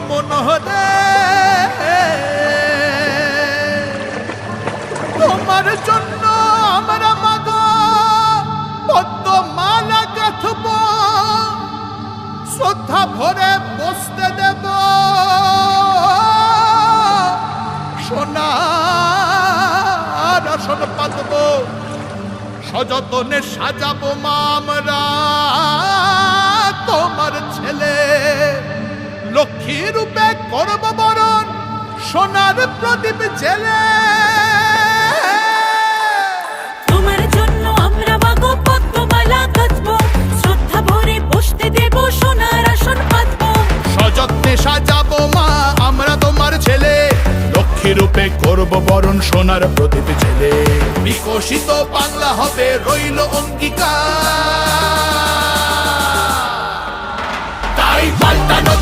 মনোহরে তোমার জন্য আমরা মাগো পদ্মমালা গাঁথব, শ্রদ্ধা ভরে বসতে দেব, সোনার আসন পাতব, সযতনে সাজাবো মা আমরা তোমার ছেলে, লক্ষ্মী রূপে করব বরণ, সোনার প্রদীপ জেলে। তোমার জন্য আমরা মাগো পদ্মমালা গাঁথব, শ্রদ্ধা ভরে বসতে দেব, সোনার আসন পাতব, সযত্নে সাজাবো মা আমরা তোমার ছেলে, লক্ষ্মী রূপে করব বরণ, সোনার প্রদীপ জেলে। বিকশিত বাংলা হবে রইল অঙ্গীকার, তাই পাল্টানো